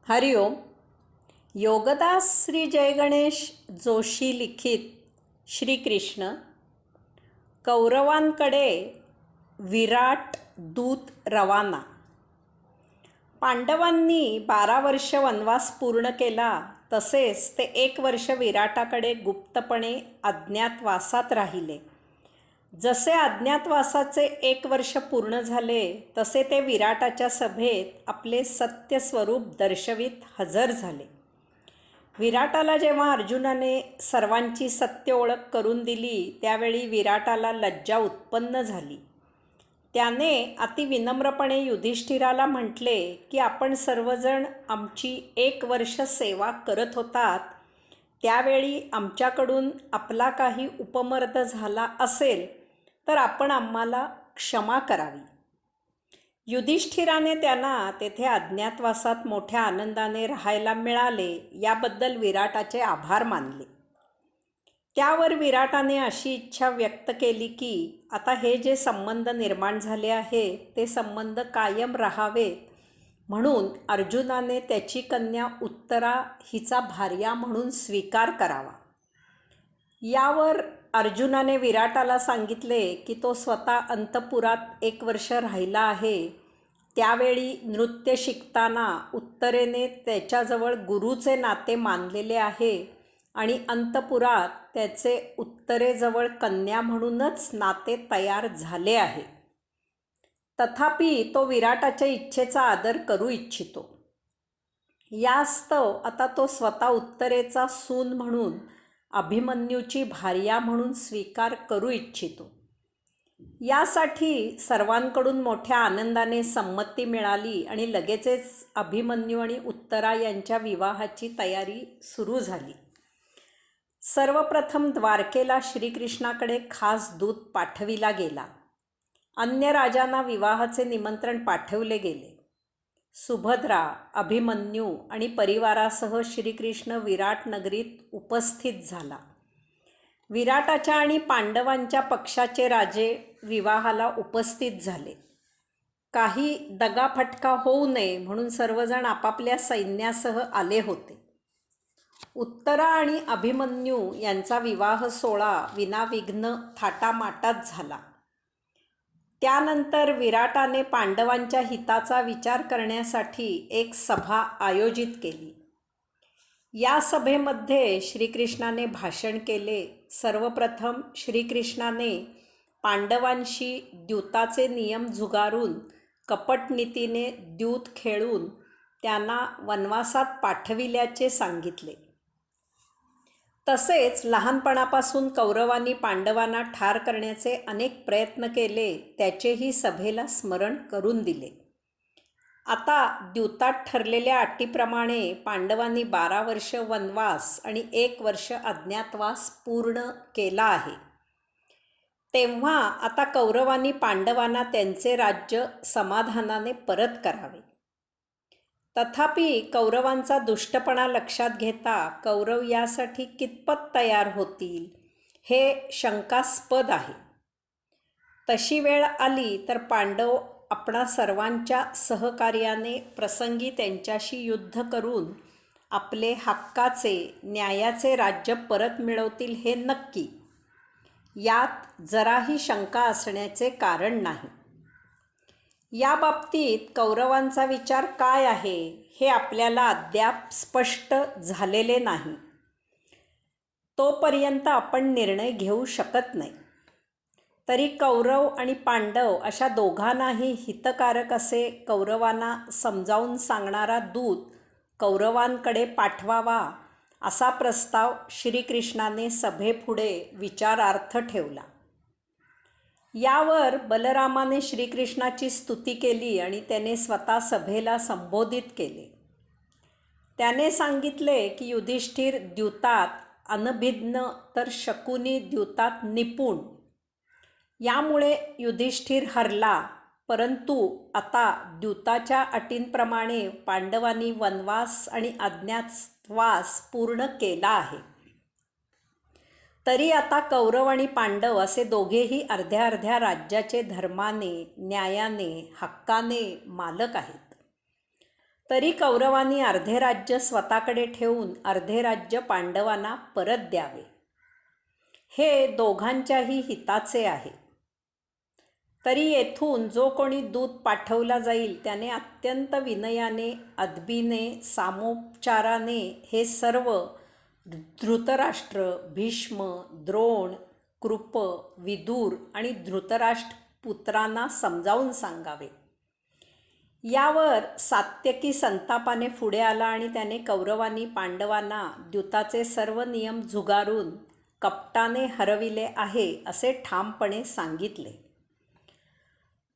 हरिओम. योगदास श्री जयगणेश जोशी लिखित श्रीकृष्ण. कौरवांकडे विराट दूत रवाना. पांडवांनी 12 वर्ष वनवास पूर्ण केला. तसेच ते 1 वर्ष विराटाकडे गुप्तपणे अज्ञातवासात राहिले. जसे अज्ञातवासाचे 1 वर्ष पूर्ण झाले तसे ते विराटाच्या सभेत आपले सत्य स्वरूप दर्शवित हजर झाले. विराटाला जेव्हा अर्जुनाने सर्वांची सत्य ओळख करून दिली त्यावेळी विराटाला लज्जा उत्पन्न झाली. त्याने अतिविनम्रपणे युधिष्ठिराला म्हटले की आपण सर्वजण आमची 1 वर्ष सेवा करत होतात त्यावेळी आमच्याकडून आपला काही उपमर्द झाला असेल तर आपण आम्हाला क्षमा करावी. युधिष्ठिराने त्यांना तेथे अज्ञातवासात मोठ्या आनंदाने राहायला मिळाले याबद्दल विराटाचे आभार मानले. त्यावर विराटाने अशी इच्छा व्यक्त केली की आता हे जे संबंध निर्माण झाले आहे ते संबंध कायम राहावेत, म्हणून अर्जुनाने त्याची कन्या उत्तरा हिचा भार्या म्हणून स्वीकार करावा. यावर अर्जुनाने विराटाला सांगितले की तो स्वतः अंतपुरात 1 वर्ष राहिला आहे. त्यावेळी नृत्य शिकताना उत्तरेने त्याच्याजवळ गुरुचे नाते मानलेले आहे आणि अंतपुरात त्याचे उत्तरेजवळ कन्या म्हणूनच नाते तयार झाले आहे. तथापि तो विराटाच्या इच्छेचा आदर करू इच्छितो. यास्तव आता तो स्वतः उत्तरेचा सून म्हणून अभिमन्यूची भार्या म्हणून स्वीकार करू इच्छितो. यासाठी सर्वांकडून मोठ्या आनंदाने संमती मिळाली आणि लगेचच अभिमन्यू आणि उत्तरा यांच्या विवाहाची तयारी सुरू झाली. सर्वप्रथम द्वारकेला श्रीकृष्णाकडे खास दूत पाठविला गेला. अन्य राजांना विवाहाचे निमंत्रण पाठवले गेले. सुभद्रा, अभिमन्यू आणि परिवारासह श्रीकृष्ण विराट नगरीत उपस्थित झाला. विराटाच्या आणि पांडवांच्या पक्षाचे राजे विवाहाला उपस्थित झाले. काही दगाफटका होऊ नये म्हणून सर्वजण आपापल्या सैन्यासह आले होते. उत्तरा आणि अभिमन्यू यांचा विवाह सोहळा विनाविघ्न थाटामाटात झाला. त्यानंतर विराटाने पांडवांच्या हिताचा विचार करण्यासाठी एक सभा आयोजित केली. या सभेमध्ये श्रीकृष्णाने भाषण केले. सर्वप्रथम श्रीकृष्णाने पांडवांशी द्यूताचे नियम झुगारून कपटनीतीने द्यूत खेळून त्यांना वनवासात पाठविल्याचे सांगितले. तसेच लहानपणापासून कौरवांनी पांडवांना ठार करण्याचे अनेक प्रयत्न केले त्याचेही सभेला स्मरण करून दिले. आता द्यूतात ठरलेल्या अटीप्रमाणे पांडवांनी 12 वर्ष वनवास आणि 1 वर्ष अज्ञातवास पूर्ण केला आहे. तेव्हा आता कौरवांनी पांडवांना त्यांचे राज्य समाधानाने परत करावे. तथापि कौरवांचा दुष्टपणा लक्षात घेता कौरव यासाठी कितपत तयार होतील हे शंकास्पद आहे. तशी वेळ आली तर पांडव आपणा सर्वांच्या सहकार्याने प्रसंगी त्यांच्याशी युद्ध करून आपले हक्काचे न्यायाचे राज्य परत मिळवतील हे नक्की. यात जराही शंका असण्याचे कारण नाही. या बाबतीत कौरवांचा विचार काय आहे हे आपल्याला अद्याप स्पष्ट झालेले नाही. तोपर्यंत आपण निर्णय घेऊ शकत नाही. तरी कौरव आणि पांडव अशा दोघांनाही हितकारक असे कौरवांना समजावून सांगणारा दूत कौरवांकडे पाठवावा असा प्रस्ताव श्रीकृष्णाने सभेपुढे विचारार्थ ठेवला. यावर बलरामाने श्रीकृष्णाची स्तुती केली आणि त्याने स्वतः सभेला संबोधित केले. त्याने सांगितले की युधिष्ठिर द्यूतात अनभिज्ञ तर शकुनी द्यूतात निपुण. यामुळे युधिष्ठिर हरला. परंतु आता द्यूताच्या अटींप्रमाणे पांडवांनी वनवास आणि अज्ञातवास पूर्ण केला आहे. तरी आता कौरव आणि पांडव असे दोघेही अर्ध्या अर्ध्या राज्याचे धर्माने, न्यायाने, हक्काने मालक आहेत. तरी कौरवांनी अर्धे राज्य स्वतःकडे ठेवून अर्धे राज्य पांडवांना परत द्यावे, हे दोघांच्याही हिताचे आहे. तरी येथून जो कोणी दूत पाठवला जाईल त्याने अत्यंत विनयाने, अदबीने, सामोपचाराने हे सर्व धृतराष्ट्र, भीष्म, द्रोण, कृप, विदुर आणि धृतराष्ट्र पुत्रांना समजावून सांगावे. यावर सात्यकी संतापाने पुढे आला आणि त्याने कौरवांनी पांडवांना द्यूताचे सर्व नियम झुगारून कपटाने हरविले आहे असे ठामपणे सांगितले.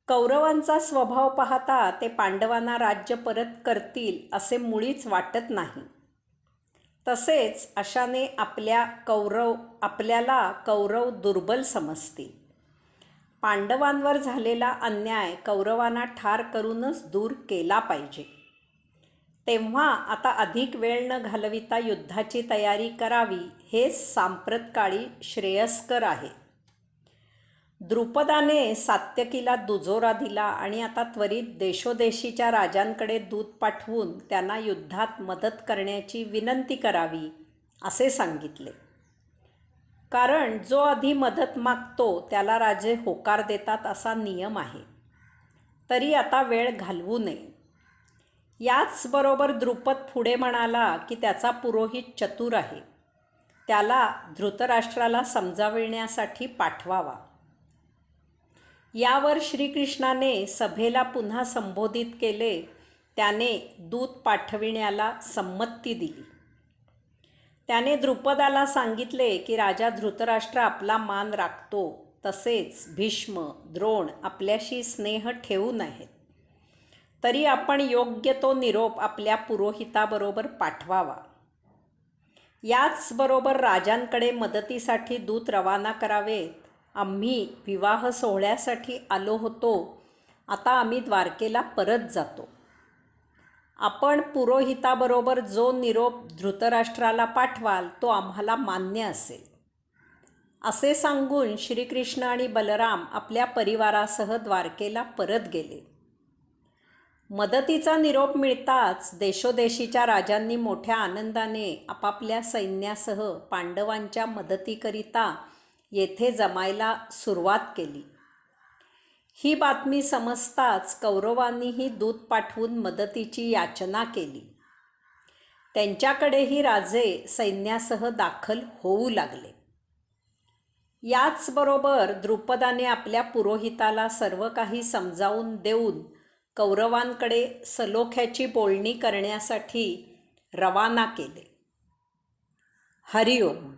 कौरवांचा स्वभाव पाहता ते पांडवांना राज्य परत करतील असे मुळीच वाटत नाही. तसेच अशाने आपल्याला कौरव दुर्बल समजतील. पांडवांवर झालेला अन्याय कौरवांना ठार करूनच दूर केला पाहिजे. तेव्हा आता अधिक वेळ न घालविता युद्धाची तयारी करावी, हे सांप्रतकाळी श्रेयस्कर आहे. द्रुपदाने सात्यकीला दुजोरा दिला आणि आता त्वरित देशोदेशीच्या राजांकडे दूत पाठवून त्यांना युद्धात मदत करण्याची विनंती करावी असे सांगितले. कारण जो आधी मदत मागतो त्याला राजे होकार देतात असा नियम आहे. तरी आता वेळ घालवू नये. याचबरोबर द्रुपद पुढे म्हणाला की त्याचा पुरोहित चतुर आहे, त्याला धृतराष्ट्राला समजाविण्यासाठी पाठवावा. यावर श्रीकृष्णाने सभेला पुन्हा संबोधित केले. त्याने दूत पाठविण्याला संमती दिली. त्याने द्रुपदाला सांगितले की राजा धृतराष्ट्र आपला मान राखतो, तसेच भीष्म, द्रोण आपल्याशी स्नेह ठेवू नयेत. तरी आपण योग्य तो निरोप आपल्या पुरोहिताबरोबर पाठवावा. याचबरोबर राजांकडे मदतीसाठी दूत रवाना करावेत. आम्ही विवाह सोहळ्यासाठी आलो होतो, आता आम्ही द्वारकेला परत जातो. आपण पुरोहिताबरोबर जो निरोप धृतराष्ट्राला पाठवाल तो आम्हाला मान्य असेल. असे सांगून श्रीकृष्ण आणि बलराम आपल्या परिवारासह द्वारकेला परत गेले. मदतीचा निरोप मिळताच देशोदेशीच्या राजांनी मोठ्या आनंदाने आपापल्या सैन्यासह पांडवांच्या मदतीकरिता येथे जमायला सुरुवात केली. ही बातमी समजताच कौरवांनीही दूत पाठवून मदतीची याचना केली. त्यांच्याकडेही राजे सैन्यासह दाखल होऊ लागले. याचबरोबर द्रुपदाने आपल्या पुरोहिताला सर्व काही समजावून देऊन कौरवांकडे सलोख्याची बोलणी करण्यासाठी रवाना केले. हरिओम.